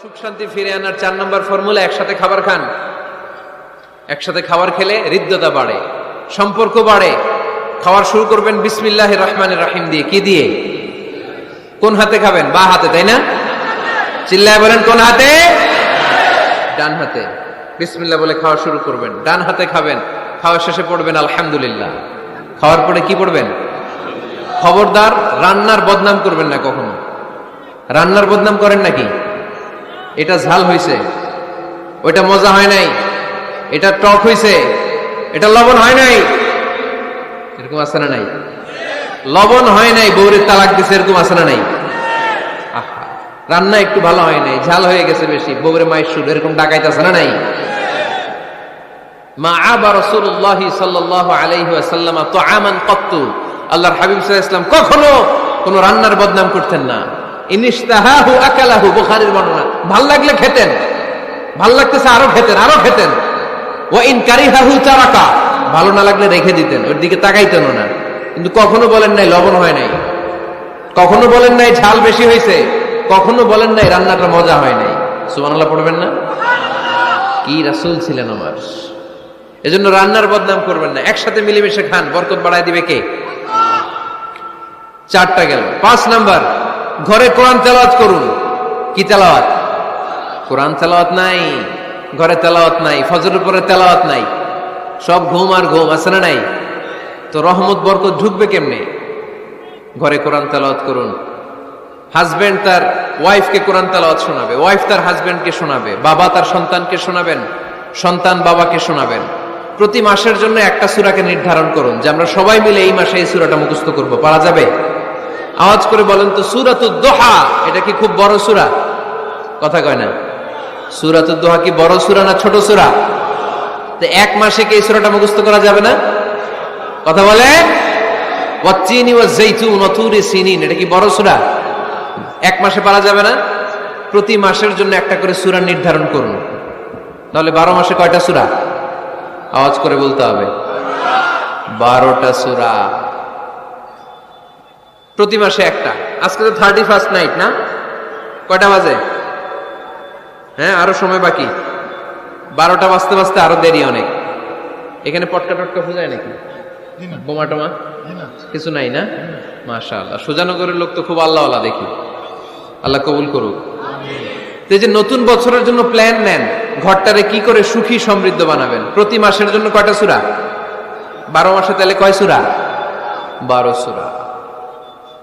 সুখ শান্তি ফিরে আনার 4 নম্বর ফর্মুলা, একসাথে খাবার খান। একসাথে খাবার খেলে হৃদ্যতা বাড়ে, সম্পর্ক বাড়ে। খাওয়ার শুরু করবেন বিসমিল্লাহির রহমানির রহিম দিয়ে। কি দিয়ে? কোন হাতে খাবেন? বা হাতে, তাই না? চিল্লায় বলেন, কোন হাতে? ডান হাতে। বিসমিল্লাহ বলে খাওয়া শুরু করবেন, ডান হাতে খাবেন। খাওয়ার শেষে পড়বেন আলহামদুলিল্লাহ। খাওয়ার পরে কি পড়বেন? খবরদার রান্নার বদনাম করবেন না কখনো। রান্নার বদনাম করেন নাকি? এটা ঝাল হইছে, ওইটা মজা হয় নাই, এটা টক হইছে, এটা লবণ হয় নাই, এরকম আছে না নাই? লবণ হয় নাই, বউরে তালাক দিছে, এরকম আছে না নাই? আহা, রান্না একটু ভালো হয় নাই, ঝাল হয়ে গেছে বেশি, বউরে মায়ের সুর, এরকম ডাকাইতে আছে না নাই? মা আবা রাসূলুল্লাহ সাল্লাল্লাহু আলাইহি ওয়াসাল্লাম তুআমান ক্বাত্তু, আল্লাহর হাবিব সাল্লাল্লাহু আলাইহি ওয়াসাল্লাম কখনো কোন রান্নার বদনাম করতেন না। ইনিশতাহাহু আকালাহু, বুখারীর বর্ণনা। ভাল লাগলে খেতেন, ভাল লাগতেছে আরো খেতেন, আরো খেতেন। ওয়া ইন কারিহাহু তারাকা, ভালো না লাগলে রেখে দিতেন, ওর দিকে তাকাইতেন না। কিন্তু কখনো বলেন নাই লবণ হয় নাই, কখনো বলেন নাই ঝাল বেশি হয়েছে, কখনো বলেন নাই রান্নাটা মজা হয় নাই। সুবহানাল্লাহ পড়বেন না? কি রাসূল ছিলেন আমার। এজন্য রান্নার বদনাম করবেন না, একসাথে মিলেমিশে খান, বরকত বাড়ায় দিবে কে? 4টা গেল। 5 নাম্বার, ঘরে কোরআন তেলাওয়াত করুন। কি তেলাওয়াত? কোরআন তেলাওয়াত নাই, ঘরে তেলাওয়াত নাই, ফজরের পরে তেলাওয়াত নাই, সব ঘুম আর ঘুম, আছে না নাই? তো রহমত বরকত ঢুকবে কেমনে? ঘরে কোরআন তেলাওয়াত করুন। হাজবেন্ড তার ওয়াইফকে কোরআন তেলাওয়াত শোনাবে, ওয়াইফ তার হাজবেন্ডকে শোনাবে, বাবা তার সন্তানকে শোনাবেন, সন্তান বাবাকে শোনাবেন। প্রতি মাসের জন্য একটা সূরাকে নির্ধারণ করুন যে আমরা সবাই মিলে এই মাসে এই সূরাটা মুখস্থ করব। পারা যাবে? আওয়াজ করে বলেন তো, সূরাতুদ দুহা এটা কি খুব বড় সূরা? কথা কয় না। সূরাতুদ দুহা কি বড় সূরা না ছোট সূরা? তো এক মাসে কি এই সূরাটা মুখস্থ করা যাবে না? কথা বলে। ওয়াত-তিনি ওয়াজ-যাইতুন ওয়া তুরি সিনিন, এটা কি বড় সূরা? এক মাসে পারা যাবে না? প্রতি মাসের জন্য একটা করে সূরা নির্ধারণ করুন। তাহলে 12 মাসে কয়টা সূরা? আওয়াজ করে বলতে হবে, 12টা সূরা। প্রতি মাসে একটা। আজকে তো 31st নাইট না? কয়টা বাজে? হ্যাঁ, আরো সময় বাকি। 12টা বাজতে বাজতে আরো দেরি অনেক। এখানে পটকা টটকা ফুজায় নাকি? বোমা টোমা কিছু নাই না? মাশাআল্লাহ, সুজানগরের লোক তো খুব আল্লাহওয়ালা দেখি। আল্লাহ কবুল করুক। তো যে নতুন বছরের জন্য প্ল্যান নেন, ঘরটারে কি করে সুখী সমৃদ্ধ বানাবেন। প্রতি মাসের জন্য কয়টা সূরা? 12 মাসে তাহলে কয় সূরা? 12 সূরা।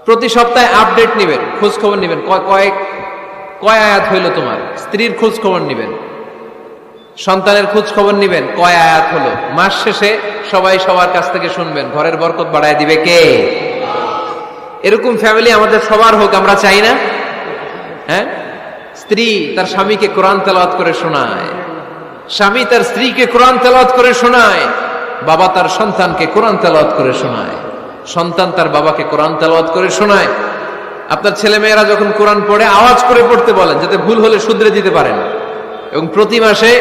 প্রতি সপ্তাহে আপডেট নেবেন, খোঁজ খবর নেবেন, কয় আয়াত হইল তোমার। স্ত্রীর খোঁজ খবর নেবেন, সন্তানের খোঁজ খবর নেবেন, কয় আয়াত হলো। মাস শেষে সবাই সবার কাছ থেকে শুনবেন, ঘরের বরকত বাড়ায় দিবে কে? এরকম ফ্যামিলি আমাদের সবার হোক, আমরা চাই না? হ্যাঁ, স্ত্রী তার স্বামীকে কোরআন তেলাওয়াত করে শোনায়, স্বামী তার স্ত্রীকে কোরআন তেলাওয়াত করে শোনায়, বাবা তার সন্তানকে কোরআন তেলাওয়াত করে শোনায়, সন্তান তার বাবাকে কোরআন তেলাওয়াত করে শোনায়। আপনার ছেলে মেয়েরা যখন কোরআন পড়ে আওয়াজ করে পড়তে বলেন, যাতে ভুল হলে শুধরে দিতে পারেন। এবং প্রতি মাসে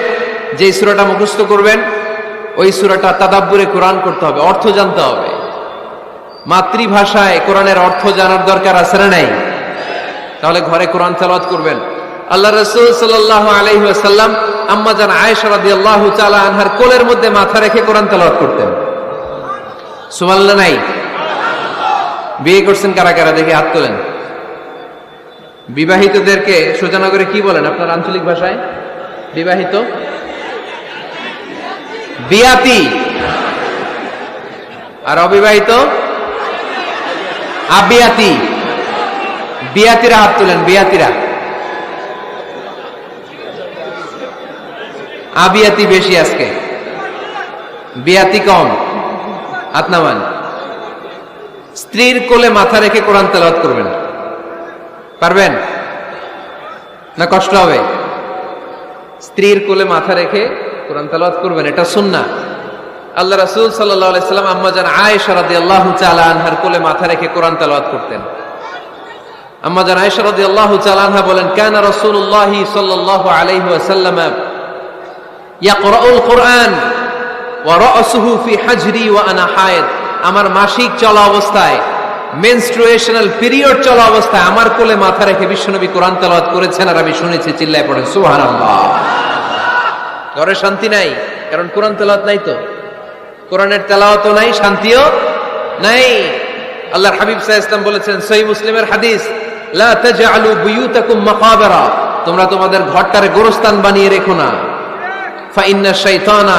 যে সূরাটা মুখস্থ করবেন, ওই সূরাটা তাদাব্বুরে কোরআন করতে হবে, অর্থ জানতে হবে। মাতৃভাষায় কোরআনের অর্থ জানার দরকার আছে না নাই? তাহলে ঘরে কোরআন তেলাওয়াত করবেন। আল্লাহ রাসূল সাল্লাল্লাহু আলাইহি ওয়াসাল্লাম আম্মা জান আয়েশা রাদিয়াল্লাহু তাআলা আনহার কোলের মধ্যে মাথা রেখে কোরআন তেলাওয়াত করতেন। সুবহানাল্লাহ নাই? বিয়ে করছেন কারা কারা দেখে হাত তোলেন। বিবাহিতদেরকে সুজানগরে কি বলেন আপনার আঞ্চলিক ভাষায়? বিবাহিত বিয়াতি, আর অবিবাহিত আবিয়াতি। বিয়াতিরা হাত তোলেন, বিয়াতিরা। আবিয়াতি বেশি আজকে, বিয়াতি কম। হাত নামান। স্ত্রীর কোলে মাথা রেখে কোরআন তেলাওয়াত করবেন, পারবেন না? কষ্ট হবে? স্ত্রীর কোলে মাথা রেখে কোরআন তেলাওয়াত করবেন, এটা সুন্নাহ। আল্লাহ রাসূল সাল্লাল্লাহু আলাইহি সাল্লাম আম্মা জান আয়েশা রাদিয়াল্লাহু তাআলা আনহার কোলে মাথা রেখে কোরআন তেলাওয়াত করতেন। আম্মা জান আয়েশা রাদিয়াল্লাহু তাআলা আনহা বলেন, কানা রাসূলুল্লাহ সাল্লাল্লাহু আলাইহি ওয়াসাল্লাম ইয়াকরাউল কুরআন ওয়া রাসুহু ফি হাজরি ওয়া আনা হায়েদ। আমার মাসিক চলা অবস্থায় মেনস্ট্রুয়েশনাল পিরিয়ড চলা অবস্থায় আমার কোলে মাথা রেখে বিশ্বনবী কোরআন তেলাওয়াত করেছেন, আর আমি শুনেছি। চিল্লায় পড়েন সুবহানাল্লাহ। ঘরে শান্তি নাই, কারণ কোরআন তেলাওয়াত নাই। তো কোরআনের তেলাওয়াতও নাই, শান্তিও নাই। আল্লাহর হাবিব সাল্লাল্লাহু আলাইহি ওয়াসাল্লাম বলেছেন, সহিহ মুসলিমের হাদিস, লা তাজআলু বুয়ুতাকুম মাকাবিরা, তোমরা তোমাদের ঘরটারে গোরস্থান বানিয়ে রেখো না। ফা ইন্না শাইতানা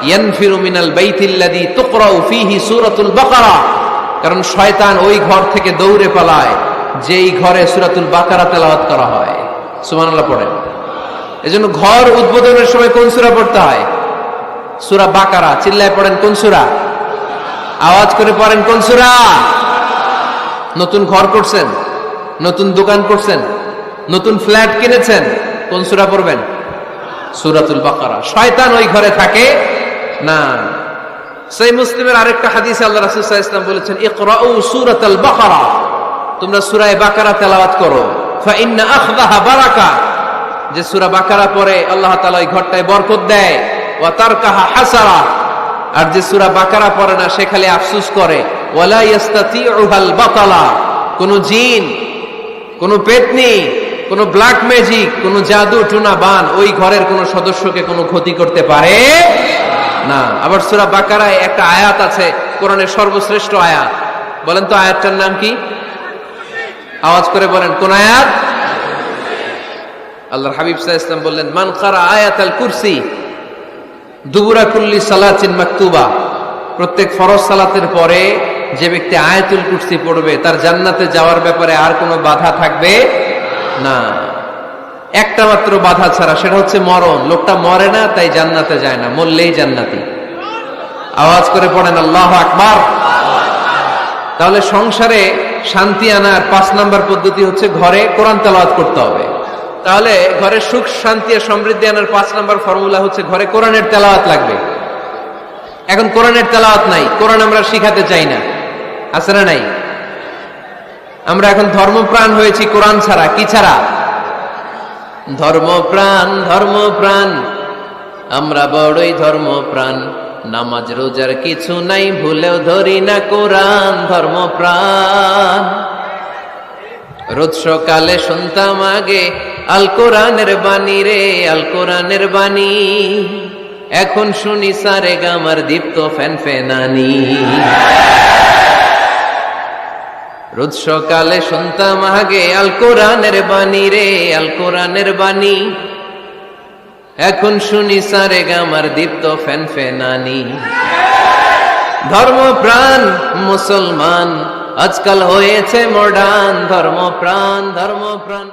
ইয়ানফিরু মিনাল বাইতিল্লাযী তুকরাউ ফীহি সূরাতুল বাকারা, কারণ শয়তান ওই ঘর থেকে দৌড়ে পালায় যেই ঘরে সূরাতুল বাকারা তেলাওয়াত করা হয়। সুবহানাল্লাহ পড়েন। এজন্য ঘর উদ্বোধনের সময় কোন সূরা পড়তে হয়? সূরা বাকারা। চিল্লায় পড়েন কোন সূরা? আওয়াজ করে পড়েন কোন সূরা? নতুন ঘর করছেন, নতুন দোকান করছেন, নতুন ফ্ল্যাট কিনেছেন, কোন সূরা পড়বেন? সূরাতুল বাকারা। শয়তান ওই ঘরে থাকে না। সহিহ মুসলিমের আরেকটা হাদিসে আল্লাহ রাসূল সাল্লাল্লাহু আলাইহি ওয়াসাল্লাম বলেছেন, ইকরাউ সূরাতাল বাকারা, তোমরা সূরা বাকারা তেলাওয়াত করো। ফা ইন্না আখযাহা বারাকা, যে সূরা বাকারা পড়ে আল্লাহ তাআলা ওই ঘরটায় বরকত দেয়। ওয়া তারকাহা হাসারা, আর যে সূরা বাকারা পড়ে না সে খালি আফসোস করে। ওয়ালা ইস্তাতিউহাল বাতালা, কোন জিন, কোন পেতনি, কোন ব্ল্যাক ম্যাজিক, কোন জাদু টুনা বান ওই ঘরের কোন সদস্যকে কোনো ক্ষতি করতে পারে না। আবার সূরা বাকারায় একটা আয়াত আছে, কোরআনের সর্বশ্রেষ্ঠ আয়াত। বলেন তো আয়াতটার নাম কি? আওয়াজ করে বলেন কোন আয়াত? আল্লাহর হাবিব সাল্লাল্লাহু আলাইহি ওয়াসাল্লাম বললেন, মান ক্বারা আয়াতাল কুরসি দুবুরা কুল্লি সালাতিন মাকতুবা, প্রত্যেক ফরজ সালাতের পরে যে ব্যক্তি আয়াতুল কুরসি পড়বে তার জান্নাতে যাওয়ার ব্যাপারে আর কোনো বাধা থাকবে না। একটা মাত্র বাধা ছাড়া, সেটা হচ্ছে মরণ। লোকটা মরে না তাই জান্নাতে যায় না, মরলেই জান্নাতি। আওয়াজ করে পড়েন আল্লাহু আকবার। তাহলে সংসারে শান্তি আনার 5 নাম্বার পদ্ধতি হচ্ছে ঘরে কোরআন তেলাওয়াত করতে হবে। তাহলে ঘরে সুখ শান্তি আর সমৃদ্ধি আনার 5 নাম্বার ফর্মুলা হচ্ছে ঘরে কোরআনের তেলাওয়াত লাগবে। এখন কোরআনের তেলাওয়াত নাই, কোরআন আমরা শিখাতে চাই না, আছে না নাই? আমরা এখন ধর্মপ্রাণ হয়েছি কোরআন ছাড়া। কি ছাড়া? ধর্মপ্রাণ, ধর্মপ্রাণ, আমরা বড়ই ধর্মপ্রাণ। নামাজ রোজার কিছু নাই, ভুলেও ধরি না কোরআন। ধর্মপ্রাণ। রোজ সকালে শুনতাম আগে আল কোরআনের বাণী রে, আল কোরআনের বাণী। এখন শুনি সারে গামার দীপ্ত ফ্যান ফেনানি। রোজ সকালে শুনতাম আগে আল কোরআনের বাণী রে, আল কোরআনের বাণী। এখন শুনি সারে গামার দীপ্ত ফ্যান ফেনানি। ধর্মপ্রাণ মুসলমান আজকাল হয়েছে মডার্ন। ধর্মপ্রাণ, ধর্মপ্রাণ।